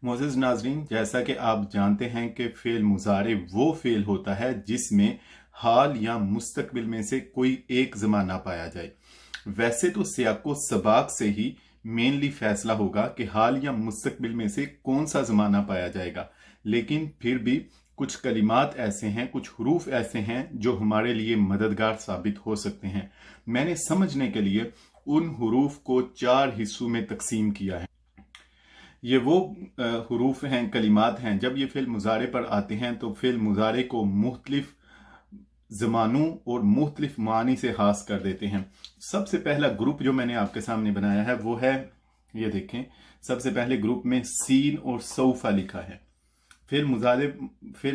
मोअज़्ज़िज़ नाज़रीन, जैसा कि आप जानते हैं कि फ़ेल मुज़ारे वो फ़ेल होता है जिसमें हाल या मुस्तक़बिल में से कोई एक ज़माना पाया जाए। वैसे तो सियाक़ो सबाक़ से ही मेनली फ़ैसला होगा कि हाल या मुस्तक़बिल में से कौन सा ज़माना पाया जाएगा, लेकिन फिर भी कुछ कलिमात ऐसे हैं, कुछ हरूफ ऐसे हैं जो हमारे लिए मददगार साबित हो सकते हैं। मैंने समझने के लिए उन हरूफ को 4 हिस्सों में तकसीम किया है। ये वो हरूफ हैं, कलिमात हैं, जब ये फ़िल मुज़ारे पर आते हैं तो फ़िल मुज़ारे को मुख्तलिफ ज़मानों और मुख्तलिफ मानी से खास कर देते हैं। सबसे पहला ग्रुप जो मैंने आपके सामने बनाया है वो है, ये देखें, सबसे पहले ग्रुप में सीन और सौफा लिखा है। फ़िल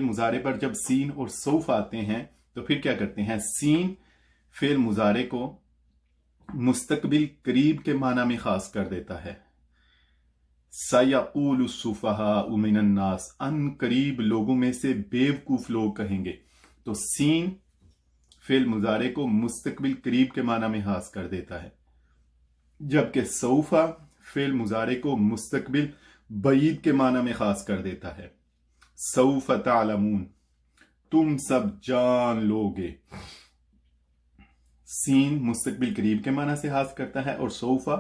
मुज़ारे पर जब सीन और सौफ आते हैं तो फिर क्या करते हैं, सीन फ़िल मुज़ारे को मुस्तकबिल करीब के माना में खास कर देता है। सयक़ूलु सुफ़हाउ मिनन नास, अन करीब लोगों में से बेवकूफ लोग कहेंगे। तो सीन फ़िल मुज़ारे को मुस्तकबिल करीब के माना में खास कर देता है, जबकि सौफा फ़िल मुज़ारे को मुस्तकबिल बईद के माना में खास कर देता है। सौफ तालमून, तुम सब जान लोगे। सीन मुस्तकबिल करीब के माना से खास करता है और सौफा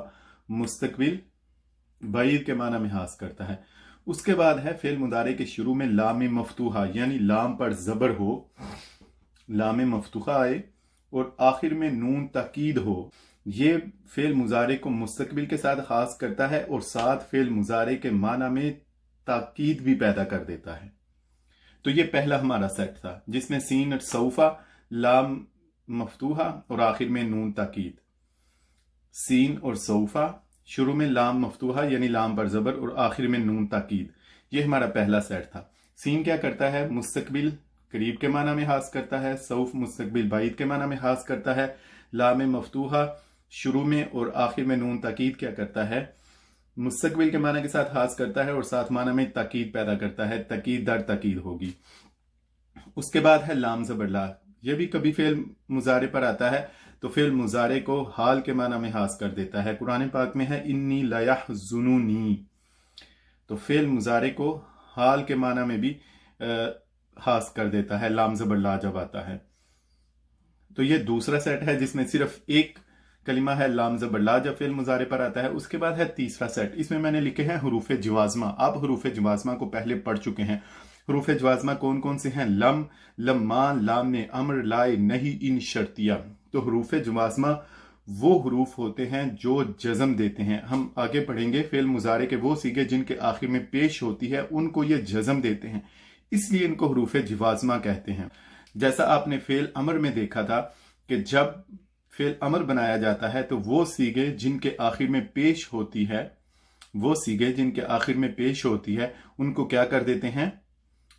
मुस्तकबिल बईद के माना में हास करता है। उसके बाद है फ़िल मुज़ारे के शुरू में लाम मफ्तूहा, यानी लाम पर ज़बर हो, लाम मफ्तूहा आए और आखिर में नून ताकीद हो। ये फ़िल मुज़ारे को मुस्तकबिल के साथ खास करता है और साथ फ़िल मुज़ारे के माना में ताकीद भी पैदा कर देता है। तो ये पहला हमारा सेट था जिसमें सीन और सौफा, लाम मफ्तूहा और आखिर में नून ताकीद। सीन और सौफा, शुरू में लाम मफ्तूहा यानी लाम पर ज़बर और आखिर में नून ताकीद, ये हमारा पहला सेट था। सीन क्या करता है, मुस्तकबिल करीब के माना में हास करता है। सौफ मुस्तकबिल बाइद के माना में हास करता है। लाम मफ्तूहा शुरू में और आखिर में नून ताकीद क्या करता है, मुस्तकबिल के माना के साथ हास करता है और साथ माना में ताकीद पैदा करता है, ताकीद दर ताकीद होगी। उसके बाद है लाम ज़बर ला, यह भी कभी फ़िल मुज़ारे पर आता है तो फ़िल मुज़ारे को हाल के माना में हास कर देता है। कुरान पाक में है इन्नी लयहज़ुनूनी, तो फ़िल मुज़ारे को हाल के माना में भी हास कर देता है लाम ज़बर ला जब आता है। तो ये दूसरा सेट है जिसमें सिर्फ एक कलिमा है लाम ज़बर ला जब फ़िल मुज़ारे पर आता है। उसके बाद है तीसरा सेट, इसमें मैंने लिखे हैं हरूफ जवाज़मा। आप हरूफ जवाज़मा को पहले पढ़ चुके हैं। हरूफ जवाज़मा कौन कौन से हैं, लम, लम्मा, लाम अम्र, लाए, नहीं, इन शर्तिया। तो हरूफ जवाज़मा वो हरूफ होते हैं जो जज़म देते हैं। हम आगे पढ़ेंगे फ़िल मुज़ारे के वो सीगे जिनके आखिर में पेश होती है उनको ये जज़म देते हैं, इसलिए इनको हरूफ जवाज़मा कहते हैं। जैसा आपने फ़िल अमर में देखा था कि जब फ़िल अमर बनाया जाता है तो वो सीगे जिनके आखिर में पेश होती है, वो सीगे जिनके आखिर में पेश होती है उनको क्या कर देते हैं,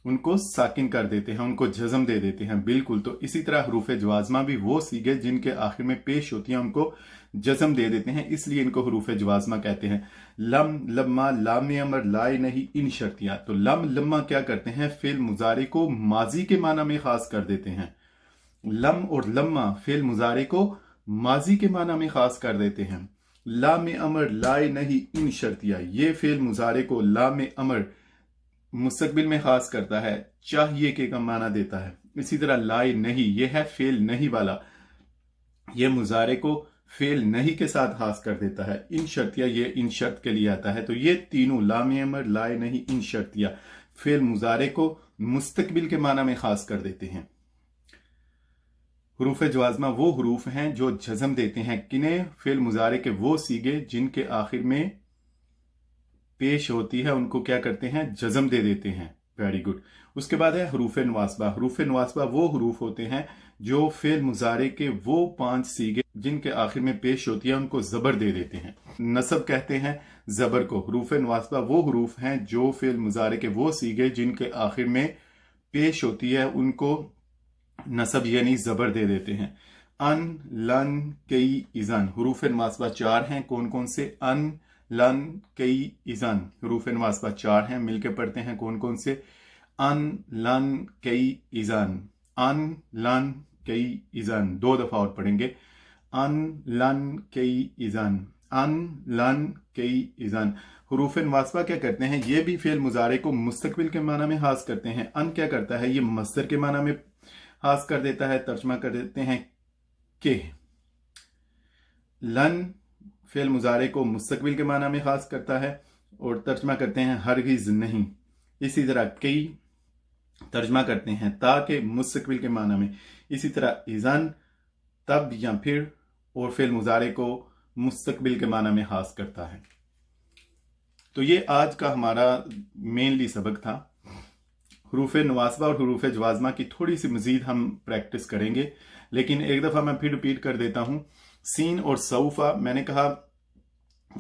उनको साकिन कर देते हैं, उनको जज़म दे देते हैं। बिल्कुल, तो इसी तरह हरूफ जवाज़मा भी वो सीगे जिनके आखिर में पेश होती हैं उनको जज़म दे देते हैं, इसलिए इनको हरूफ जवाज़मा कहते हैं। लम, लम्मा, लाम अमर, लाए, नहीं, इन शर्तियां। तो लम, लम्मा क्या करते हैं, फ़िल मुज़ारे को माजी के माना में खास कर देते हैं। लम और लम्मा फ़िल मुज़ारे को माजी के माना में खास कर देते हैं। लाम अमर, लाए, नहीं, इन शर्तियां, ये फ़िल मुज़ारे को लाम अमर मुस्तकबिल में खास करता है, चाहिए के का माना देता है। इसी तरह लाए, नहीं, ये है फ़ेल नहीं वाला, ये मुज़ारे को फ़ेल नहीं के साथ खास कर देता है। इन शर्तिया, ये इन शर्त के लिए आता है। तो ये तीनों लाम अमर, लाए, नहीं, इन शर्तिया फ़ेल मुज़ारे को मुस्तकबिल के माना में खास कर देते हैं। हरूफ जवाज़मा वो हरूफ हैं जो जज़म देते हैं किन्हें, फ़िल मुज़ारे के वो सीगे जिनके आखिर में पेश होती है उनको क्या करते हैं, जज़म दे देते हैं। Very good. उसके बाद है हरूफ नवासबा। हरूफ नवासबा वो हरूफ होते हैं जो फ़िल मुज़ारे के वो 5 सीगे जिनके आखिर में पेश होती है उनको ज़बर दे देते हैं। नसब कहते हैं ज़बर को। हरूफ नवासबा वो हरूफ हैं जो फ़िल मुज़ारे के वो सीगे जिनके आखिर में पेश होती है उनको नसब यानी ज़बर दे देते हैं। अन, लन, कई, इज़न। हरूफ नवासबा 4 हैं। कौन कौन से, अन, लन, कई, इज़न। हरूफ नवासबा 4 हैं, मिलकर पढ़ते हैं कौन कौन से, अन, लन, कई, इज़न। अन, लन, कई, इज़न। 2 दफा और पढ़ेंगे, अन, लन, कई, इज़न। अन, लन, कई, इज़न। हुरूफ नवास्बा क्या करते हैं, ये भी फेल मुजारे को मुस्तकबिल के माना में हास करते हैं। अन क्या करता है, ये मस्दर के माना में हास कर देता है, तर्जमा कर देते हैं के। लन फेल मुजारे को मुस्तकबिल के माना में खास करता है और तर्जमा करते हैं हरगिज नहीं। इसी तरह कई तर्जमा करते हैं ताकि मुस्तकबिल के माना में। इसी तरह इज़न तब या फिर, और फेल मुजारे को मुस्तकबिल के माना में खास करता है। तो ये आज का हमारा मेनली सबक था। हुरूफ नवास्बा और हुरूफ जवाज़मा की थोड़ी सी मजीद हम प्रैक्टिस करेंगे, लेकिन एक दफ़ा मैं फिर रिपीट कर देता हूँ। सीन और सऊफा मैंने कहा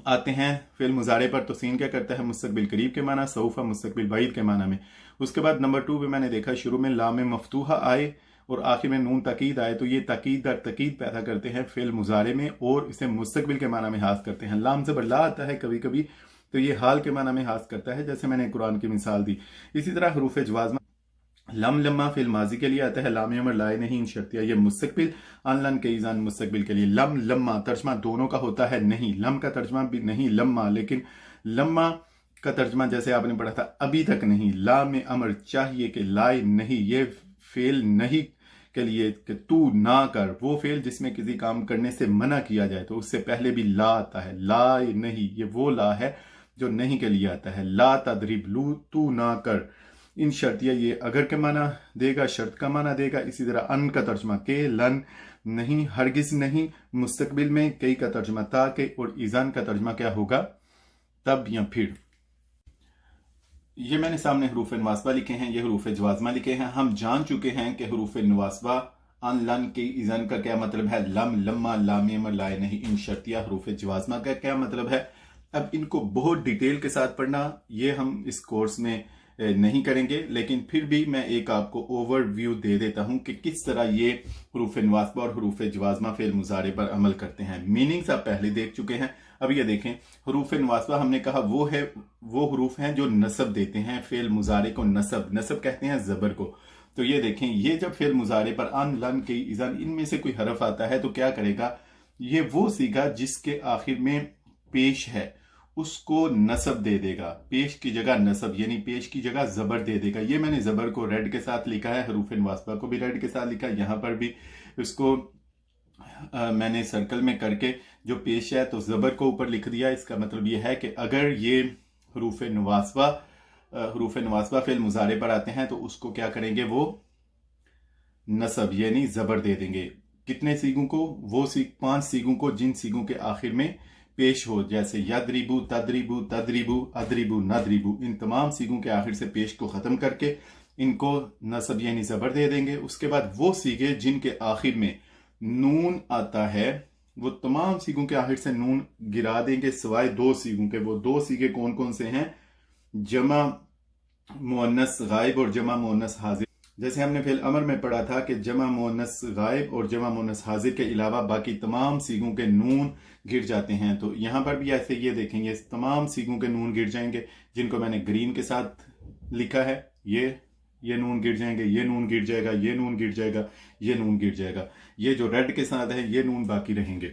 आते हैं फेल मुजारे पर, तो सीन क्या करता है, मुस्तकबिल करीब के माना, सऊफा मुस्तकबिल बाइद के माना में। उसके बाद नंबर 2 पे मैंने देखा शुरू में लाम मफ्तूहा आए और आखिर में नून ताकीद आए, तो ये ताकीद दर ताकीद पैदा करते हैं फेल मुजारे में और इसे मुस्तकबिल के माना में हास करते हैं। लाम ज़बर ला आता है कभी कभी, तो ये हाल के माना में हास करता है, जैसे मैंने कुरान की मिसाल दी। इसी तरह हुरूफ जवाज़मा लम लम्मा फिल माजी के लिए आता है, लाम अमर लाए नहीं शर्तिया, ये मुस्तकबिल। अन लन के ईज़ान मुस्तकबिल के लिए। लम लम्मा तर्जमा दोनों का होता है नहीं, लम का तर्जमा भी नहीं लम्मा, लेकिन लम्मा का तर्जमा जैसे आपने पढ़ा था अभी तक नहीं। ला में अमर चाहिए कि लाए नहीं, ये फेल नहीं के लिए कि तू ना कर, वो फेल जिसमें किसी काम करने से मना किया जाए तो उससे पहले भी ला आता है। लाए नहीं ये वो ला है जो नहीं के लिए आता है। ला तदरिब लू, तू ना कर। इन शर्तिया ये अगर के माना देगा, शर्त का माना देगा। इसी तरह अन का तर्जमा के, लन नहीं, हरगिज नहीं, मुस्तकबिल में कई का तर्जमा ताकि, और ईज़ान का तर्जमा क्या होगा, तब या फिर। ये मैंने सामने हुरूफ नवास्बा लिखे हैं, ये हुरूफ जवाज़मा लिखे हैं। हम जान चुके हैं कि हुरूफ नवास्बा अन, लन, के, ईज़ान का क्या मतलब है, लम, लम्मा, लाम, अमर, लाए नहीं, इन शर्तिया। हुरूफ जवाज़मा का क्या मतलब है। अब इनको बहुत डिटेल के साथ पढ़ना ये हम इस कोर्स में नहीं करेंगे, लेकिन फिर भी मैं एक आपको ओवरव्यू दे देता हूं कि किस तरह ये हुरूफ नवास्बा और हुरूफ जवाज़मा फेल मुजारे पर अमल करते हैं। मीनिंग्स आप पहले देख चुके हैं। अब ये देखें, हुरूफ नवास्बा हमने कहा वो हुरूफ हैं जो नसब देते हैं फेल मुजारे को। नसब कहते हैं जबर को। तो ये देखें, ये जब फेल मुजारे पर अन, लन, के, ईज़ान इनमें से कोई हरफ आता है तो क्या करेगा, ये वो सीगा जिसके आखिर में पेश है उसको नसब दे देगा। पेश की जगह नसब, यानी पेश की जगह जबर दे देगा। ये मैंने जबर को रेड के साथ लिखा है, हुरूफ नवास्बा को भी रेड के साथ लिखा है। यहां पर भी इसको मैंने सर्कल में करके जो पेश है तो जबर को ऊपर लिख दिया। इसका मतलब यह है कि अगर ये हुरूफ नवास्बा फेल मुजारे पर आते हैं तो उसको क्या करेंगे, वो नसब यानी जबर दे देंगे। कितने सीगों को, वो 5 सीगों को जिन सीगों के आखिर में पेश हो, जैसे यदरिबू, तदरिबू, तदरिबू, अदरिबू, नदरिबू। इन तमाम सीगों के आखिर से पेश को खत्म करके इनको नसब यानी जबर दे देंगे। उसके बाद वो सीगे जिनके आखिर में नून आता है, वो तमाम सीगों के आखिर से नून गिरा देंगे सिवाय 2 सीगों के। वो 2 सीगे कौन कौन से हैं, जमा मुअन्नस गायब और जमा मुअन्नस हाजिर। जैसे हमने फेल अमर में पढ़ा था कि जमा मुअन्नस गायब और जमा मुअन्नस हाजिर के अलावा बाकी तमाम सीगों के नून गिर जाते हैं। तो यहां पर भी ऐसे ये देखेंगे, तमाम सीगों के नून गिर जाएंगे, जिनको मैंने ग्रीन के साथ लिखा है। ये नून गिर जाएंगे, ये नून गिर जाएगा, ये नून गिर जाएगा, ये नून गिर जाएगा। ये जो रेड के साथ है ये नून बाकी रहेंगे।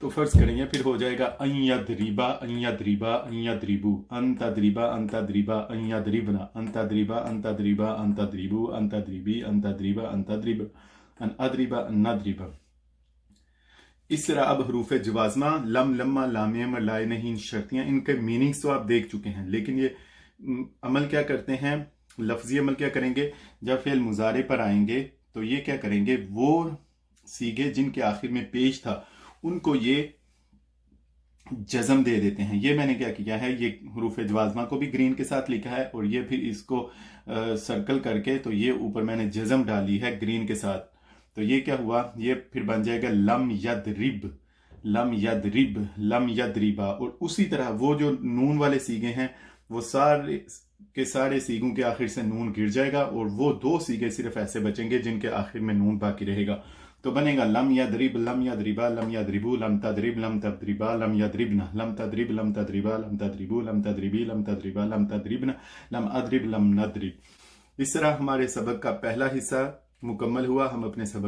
तो फर्ज करेंगे, फिर हो जाएगा अय्यद्रिबा, अय्यद्रिबा, अय्यद्रिबू, अंतद्रिबा, अंतद्रिबा, अय्यद्रिबना, अंतद्रिबा, अंतद्रिबा, अंतद्रिबू, अंतद्रिबी, अंतद्रिबा, अंतद्रिब, अनअद्रिबा, अनअद्रिबा। इस तरह अब हुरूफ जवाज़मा लम, लम्मा, लाम, अमर, लाए नहीं, शर्तियां, इनके मीनिंग्स तो आप देख चुके हैं, लेकिन ये अमल क्या करते हैं, लफ्जी अमल क्या करेंगे। जब फेल मुजारे पर आएंगे तो ये क्या करेंगे, वो सीगे जिनके आखिर में पेश था उनको ये जज़म दे देते हैं। ये मैंने क्या किया है, ये हुरूफ जवाज़मा को भी ग्रीन के साथ लिखा है और ये फिर इसको सर्कल करके तो ये ऊपर मैंने जज़म डाली है ग्रीन के साथ। तो ये क्या हुआ, ये फिर बन जाएगा लम यदरिब, लम यदरिब, लम यदरिबा। और उसी तरह वो जो नून वाले सीगे हैं वो सारे के सारे सीगों के आखिर से नून गिर जाएगा और वो 2 सीगे सिर्फ ऐसे बचेंगे जिनके आखिर में नून बाकी रहेगा। तो बनेगा लम यदरिब, लम यदरिबा, लम यदरिबू, लम तदरिब, लम तदरिबा, लम यदरिबना, लम तदरिब, लम तदरिबा, लम तदरिबू, लम तदरिबी, लम तदरिबा, लम तदरिबना, लम अदरिब, लम नदरिब। इस तरह हमारे सबक का पहला हिस्सा मुकम्मल हुआ। हम अपने सबक